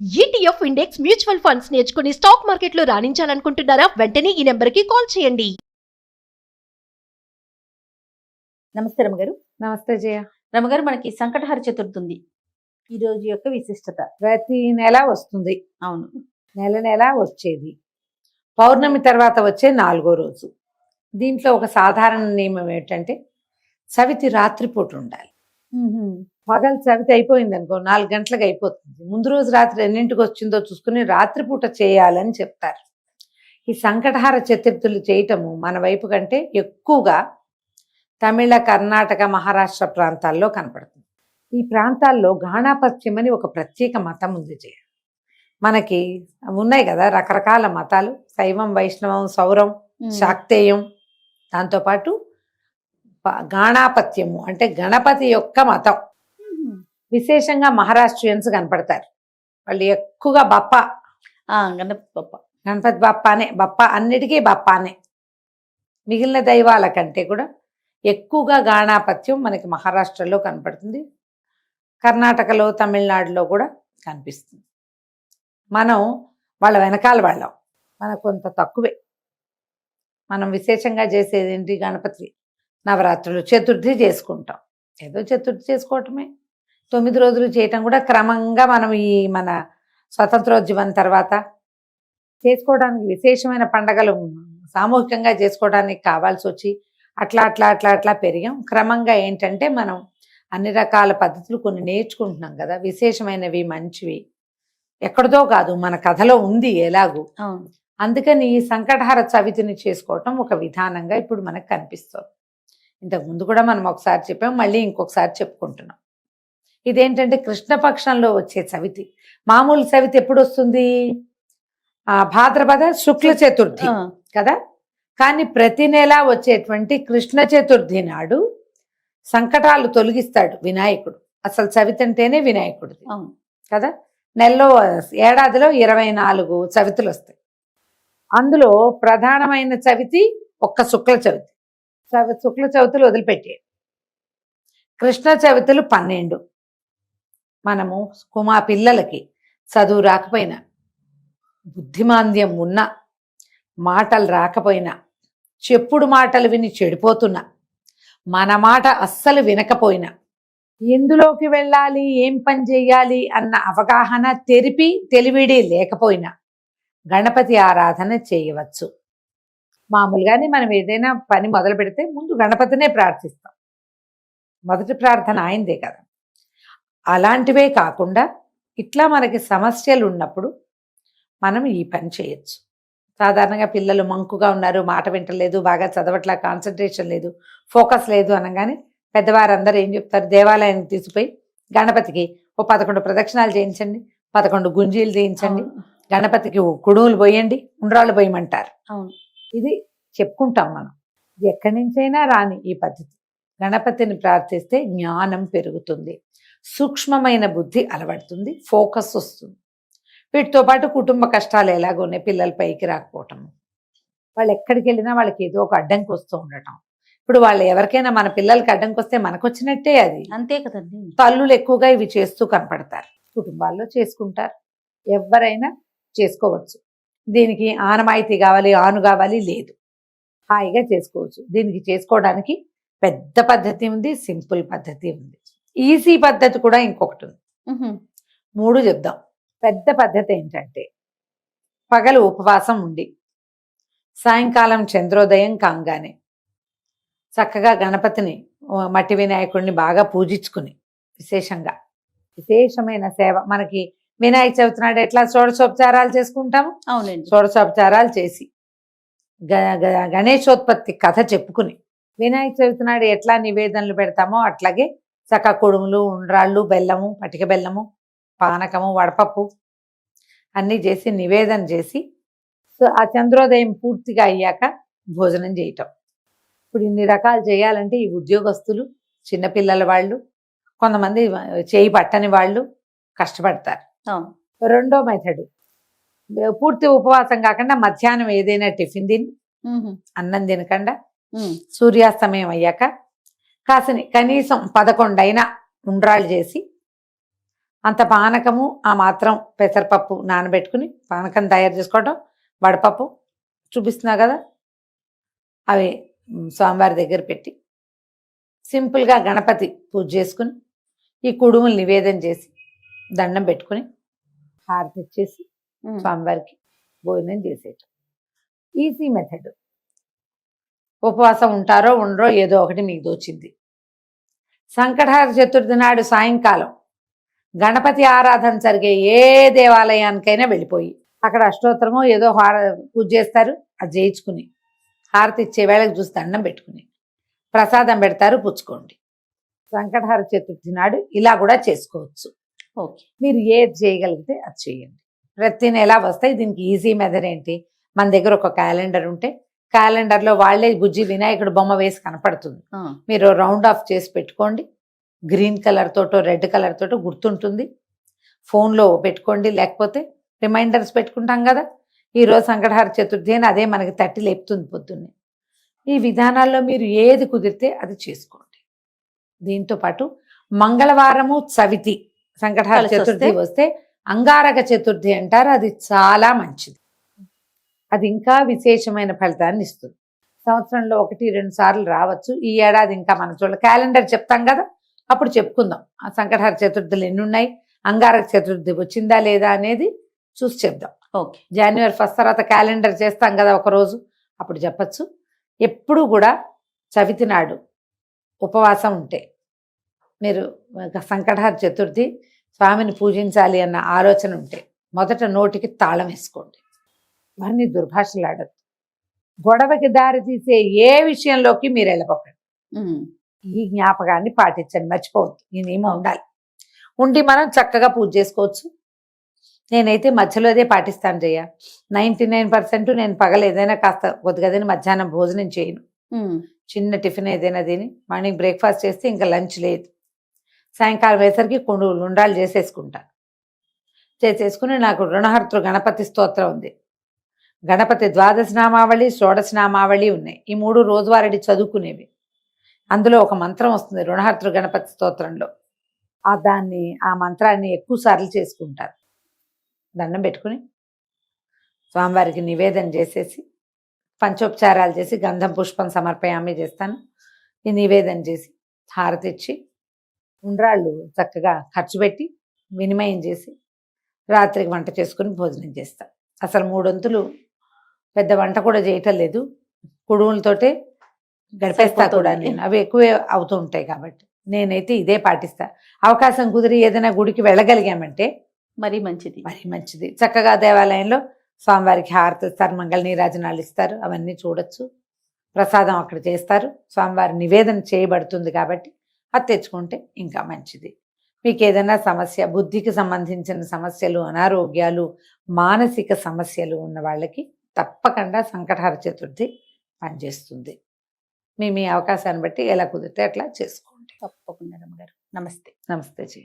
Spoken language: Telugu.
ఈటీఎఫ్ ఇండెక్స్ మ్యూచువల్ ఫండ్స్ నేర్చుకుని స్టాక్ మార్కెట్లో రాణించాలనుకుంటున్నారా? వెంటనే ఈ నెంబర్కి కాల్ చేయండి. నమస్తే రమగారు. నమస్తే జయ. రమగారు, మనకి సంకటహర చతుర్థి ఉంది. ఈ రోజు యొక్క విశిష్టత. ప్రతి నెల వస్తుంది. అవును, నెల నెల వచ్చేది. పౌర్ణమి తర్వాత వచ్చే 4వ రోజు. దీంట్లో ఒక సాధారణ నియమం ఏంటంటే చవితి రాత్రిపూట ఉండాలి. పగలు చవితి అయిపోయింది అనుకో 4 గంటలకు అయిపోతుంది. ముందు రోజు రాత్రి ఎన్నింటికి వచ్చిందో చూసుకుని రాత్రిపూట చేయాలని చెప్తారు. ఈ సంకటహార చతుర్థులు చేయటము మన వైపు కంటే ఎక్కువగా తమిళ, కర్ణాటక, మహారాష్ట్ర ప్రాంతాల్లో కనపడుతుంది. ఈ ప్రాంతాల్లో గాణాపత్యం అని ఒక ప్రత్యేక మతం ఉంది జయ. మనకి ఉన్నాయి కదా రకరకాల మతాలు, శైవం, వైష్ణవం, సౌరం, శాక్తేయం. దాంతోపాటు గాణాపత్యము అంటే గణపతి యొక్క మతం. విశేషంగా మహారాష్ట్రియన్స్ కనపడతారు. వాళ్ళు ఎక్కువగా బప్ప, గణపతి బప్ప అన్నిటికీ బప్పానే. మిగిలిన దైవాల కంటే కూడా ఎక్కువగా గాణాపత్యం మనకి మహారాష్ట్రలో కనపడుతుంది. కర్ణాటకలో, తమిళనాడులో కూడా కనిపిస్తుంది. మనం వాళ్ళ వెనకాల వాళ్ళం, మనకు కొంత తక్కువే. మనం విశేషంగా చేసేది ఏంటి? గణపతి నవరాత్రులు, చతుర్థి చేసుకుంటాం. ఏదో చతుర్థి చేసుకోవటమే. 9 రోజులు చేయటం కూడా క్రమంగా మనం ఈ మన స్వతంత్రోద్యమం తర్వాత చేసుకోవడానికి విశేషమైన పండగలు సామూహికంగా చేసుకోవడానికి కావాల్సి వచ్చి అట్లా అట్లా అట్లా అట్లా పెరిగాం. క్రమంగా ఏంటంటే మనం అన్ని రకాల పద్ధతులు కొన్ని నేర్చుకుంటున్నాం కదా, విశేషమైనవి, మంచివి. ఎక్కడితో కాదు, మన కథలో ఉంది ఎలాగూ. అందుకని ఈ సంకటహార చవితిని చేసుకోవటం ఒక విధానంగా ఇప్పుడు మనకు కనిపిస్తుంది. ఇంతకుముందు కూడా మనం ఒకసారి చెప్పాం, మళ్ళీ ఇంకొకసారి చెప్పుకుంటున్నాం. ఇదేంటంటే కృష్ణపక్షంలో వచ్చే చవితి. మామూలు చవితి ఎప్పుడు వస్తుంది? భాద్రపద శుక్ల చతుర్థి కదా. కానీ ప్రతి నెల వచ్చేటువంటి కృష్ణ చతుర్థి నాడు సంకటాలు తొలగిస్తాడు వినాయకుడు. అసలు చవితి అంటేనే వినాయకుడిది కదా. నెలలో ఏడాదిలో 24 చవితులు వస్తాయి. అందులో ప్రధానమైన చవితి ఒక్క శుక్ల చవితి. శుక్ల చవితులు వదిలిపెట్టే కృష్ణ చవితులు 12. మనము కుమా పిల్లలకి చదువు రాకపోయినా, బుద్ధిమాంద్యం ఉన్నా, మాటలు రాకపోయినా, చెప్పుడు మాటలు విని చెడిపోతున్నా, మన మాట అస్సలు వినకపోయినా, ఎందులోకి వెళ్ళాలి, ఏం పని చేయాలి అన్న అవగాహన తెలివిడి లేకపోయినా గణపతి ఆరాధన చేయవచ్చు. మామూలుగానే మనం ఏదైనా పని మొదలు పెడితే ముందు గణపతినే ప్రార్థిస్తాం. మొదటి ప్రార్థన ఆయనదే కదా. అలాంటివే కాకుండా ఇట్లా మనకి సమస్యలు ఉన్నప్పుడు మనం ఈ పని చేయొచ్చు. సాధారణంగా పిల్లలు మంకుగా ఉన్నారు, మాట వింటలేదు, బాగా చదవట్లా, కాన్సన్ట్రేషన్ లేదు, ఫోకస్ లేదు అనగానే పెద్దవారందరూ ఏం చెప్తారు? దేవాలయానికి తీసుకుపోయి గణపతికి 11 ప్రదక్షిణాలు చేయించండి, 11 గుంజీలు తీయించండి, గణపతికి కుడుములు పోయండి, ఉండ్రాళ్ళు పోయమంటారు. ఇది చెప్పుకుంటాం మనం. ఇది ఎక్కడి నుంచైనా రాని ఈ పద్ధతి. గణపతిని ప్రార్థిస్తే జ్ఞానం పెరుగుతుంది, సూక్ష్మమైన బుద్ధి అలవడుతుంది, ఫోకస్ వస్తుంది. వీటితో పాటు కుటుంబ కష్టాలు ఎలాగో ఉన్నాయి, పిల్లల పైకి రాకపోవటం, వాళ్ళు ఎక్కడికి వెళ్ళినా వాళ్ళకి ఏదో ఒక అడ్డంకి వస్తూ ఉండటం. ఇప్పుడు వాళ్ళు ఎవరికైనా మన పిల్లలకి అడ్డంకి వస్తే మనకు వచ్చినట్టే. అది అంతే కదండి. తల్లులు ఎక్కువగా ఇవి చేస్తూ కనపడతారు. కుటుంబాల్లో చేసుకుంటారు, ఎవరైనా చేసుకోవచ్చు. దీనికి ఆనమాయితీ కావాలి, ఆను కావాలి లేదు, హాయిగా చేసుకోవచ్చు. దీనికి చేసుకోవడానికి పెద్ద పద్ధతి ఉంది, సింపుల్ పద్ధతి ఉంది, ఈజీ పద్ధతి కూడా ఇంకొకటి ఉంది. 3 చెప్దాం. పెద్ద పద్ధతి ఏంటంటే పగలు ఉపవాసం ఉండి సాయంకాలం చంద్రోదయం కాగానే చక్కగా గణపతిని, మట్టి వినాయకుడిని బాగా పూజించుకుని విశేషమైన సేవ. మనకి వినాయక చవితి నాడు ఎట్లా షోడశోపచారాలు చేసుకుంటాము? అవునండి. షోడశోపచారాలు చేసి గణేశోత్పత్తి కథ చెప్పుకుని వినాయక చవితి నాడు ఎట్లా నివేదనలు పెడతామో అట్లాగే చక్క కుడుములు, ఉండ్రాళ్ళు, బెల్లము, పటిక బెల్లము, పానకము, వడపప్పు అన్నీ చేసి నివేదన చేసి ఆ చంద్రోదయం పూర్తిగా అయ్యాక భోజనం చేయటం. ఇప్పుడు ఇన్ని రకాలు చేయాలంటే ఈ ఉద్యోగస్తులు, చిన్నపిల్లల వాళ్ళు, కొంతమంది చేయి పట్టని వాళ్ళు కష్టపడతారు. రెండో మెథడ్, పూర్తి ఉపవాసం కాకుండా మధ్యాహ్నం ఏదైనా టిఫిన్ తిని అన్నం తినకుండా సూర్యాస్తమయం అయ్యాక కనీసం 11 అయినా ఉండ్రాళ్ళు చేసి అంత పానకము ఆ మాత్రం పెసరపప్పు నానబెట్టుకుని పానకం తయారు చేసుకోవటం, వడపప్పు చూపిస్తున్నా కదా అవి స్వామివారి దగ్గర పెట్టి సింపుల్గా గణపతి పూజ చేసుకుని ఈ కుడుములు నివేదన చేసి దండం పెట్టుకుని హారతి ఇచ్చేసి స్వామివారికి భోజనం చేసేయటం. Easy method. ఉపవాసం ఉంటారో ఉండరో ఏదో ఒకటి మీకు దోచింది. సంకటహర చతుర్థి నాడు సాయంకాలం గణపతి ఆరాధన జరిగే ఏ దేవాలయానికైనా వెళ్ళిపోయి అక్కడ అష్టోత్తరమో ఏదో పూజ చేస్తారు, అది చేయించుకుని హారతి ఇచ్చే వేళకు చూసి దండం పెట్టుకుని ప్రసాదం పెడతారు, పుచ్చుకోండి. సంకటహర చతుర్థి నాడు ఇలా కూడా చేసుకోవచ్చు. ఓకే. మీరు ఏది చేయగలిగితే అది చేయండి. ప్రతి నెల వస్తాయి. దీనికి ఈజీ మెథడ్ ఏంటి, మన దగ్గర ఒక క్యాలెండర్ ఉంటే క్యాలెండర్లో వాళ్ళే బుజ్జి వినాయకుడు బొమ్మ వేసి కనపడుతుంది. మీరు రౌండ్ ఆఫ్ చేసి పెట్టుకోండి. గ్రీన్ కలర్ తోటో రెడ్ కలర్ తోటో గుర్తుంటుంది. ఫోన్లో పెట్టుకోండి, లేకపోతే రిమైండర్స్ పెట్టుకుంటాం కదా, ఈరోజు సంకటహర చతుర్థి అని అదే మనకి తట్టి లేపుతుంది పొద్దున్నే. ఈ విధానాల్లో మీరు ఏది కుదిరితే అది చేసుకోండి. దీంతో పాటు మంగళవారము చవితి సంకటహర చతుర్థి వస్తే అంగారక చతుర్థి అంటారు, అది చాలా మంచిది. అది ఇంకా విశేషమైన ఫలితాన్ని ఇస్తుంది. సంవత్సరంలో 1-2 సార్లు రావచ్చు. ఈ ఏడాది ఇంకా మన చూడ క్యాలెండర్ చెప్తాం కదా, అప్పుడు చెప్పుకుందాం ఆ సంకటహర చతుర్థులు ఎన్ని ఉన్నాయి, అంగారక చతుర్థి వచ్చిందా లేదా అనేది చూసి చెప్దాం. ఓకే. జనవరి 1 తర్వాత క్యాలెండర్ చేస్తాం కదా ఒకరోజు, అప్పుడు చెప్పచ్చు. ఎప్పుడు కూడా చవితి నాడు ఉపవాసం ఉంటే మీరు సంకటహర చతుర్థి స్వామిని పూజించాలి అన్న ఆలోచన ఉంటే మొదట నోటికి తాళం వేసుకోండి. వారిని దుర్భాషలాడద్దు. గొడవకి దారి తీసే ఏ విషయంలోకి మీరు వెళ్ళబోకండి. ఈ జ్ఞాపకాన్ని పాటించండి, మర్చిపోవద్దు. ఈ నియమం ఉండాలి. ఉండి మనం చక్కగా పూజ చేసుకోవచ్చు. నేనైతే మధ్యలో అదే పాటిస్తాను జయ. 99% నేను పగలు ఏదైనా కాస్త కొద్దిగా మధ్యాహ్నం భోజనం చేయను. చిన్న టిఫిన్ ఏదైనా తిని మార్నింగ్ బ్రేక్ఫాస్ట్ చేస్తే ఇంకా లంచ్ లేదు. సాయంకాలం వేసరికి ఉండాలు చేసేసుకుని నాకు రుణహర్తృ గణపతి స్తోత్రం ఉంది, గణపతి ద్వాదశ నామావళి, షోడశ నామావళి ఉన్నాయి. ఈ 3 రోజువారీ చదువుకునేవి. అందులో ఒక మంత్రం వస్తుంది రుణహర్తృ గణపతి స్తోత్రంలో. ఆ మంత్రాన్ని ఎక్కువ సార్లు చేసుకుంటారు. దండం పెట్టుకుని స్వామివారికి నివేదన చేసేసి పంచోపచారాలు చేసి గంధం పుష్పం సమర్పయామి చేస్తాను. ఈ నివేదన చేసి హారతి ఇచ్చి ఉండ్రాళ్ళు చక్కగా ఖర్చు పెట్టి వినిమయం చేసి రాత్రికి వంట చేసుకుని భోజనం చేస్తాను. అసలు 3 వంతులు పెద్ద వంట కూడా చేయటం లేదు, కుడుములతోటే గడిపేస్తా కూడా నేను. అవి ఎక్కువే అవుతూ ఉంటాయి కాబట్టి నేనైతే ఇదే పాటిస్తా. అవకాశం కుదిరి ఏదైనా గుడికి వెళ్ళగలిగామంటే మరీ మంచిది. చక్కగా దేవాలయంలో స్వామివారికి హారతి ఇస్తారు, మంగళ నీరాజనాలు ఇస్తారు, అవన్నీ చూడొచ్చు. ప్రసాదం అక్కడ చేస్తారు, స్వామివారి నివేదన చేయబడుతుంది కాబట్టి అది తెచ్చుకుంటే ఇంకా మంచిది. మీకు ఏదైనా సమస్య, బుద్ధికి సంబంధించిన సమస్యలు, అనారోగ్యాలు, మానసిక సమస్యలు ఉన్న వాళ్ళకి తప్పకుండా సంకటహర చతుర్థి పనిచేస్తుంది. మీ అవకాశాన్ని బట్టి ఎలా కుదిరితే అట్లా చేసుకోండి. తప్పకుండా రమ్మగారు. నమస్తే. నమస్తే జీ.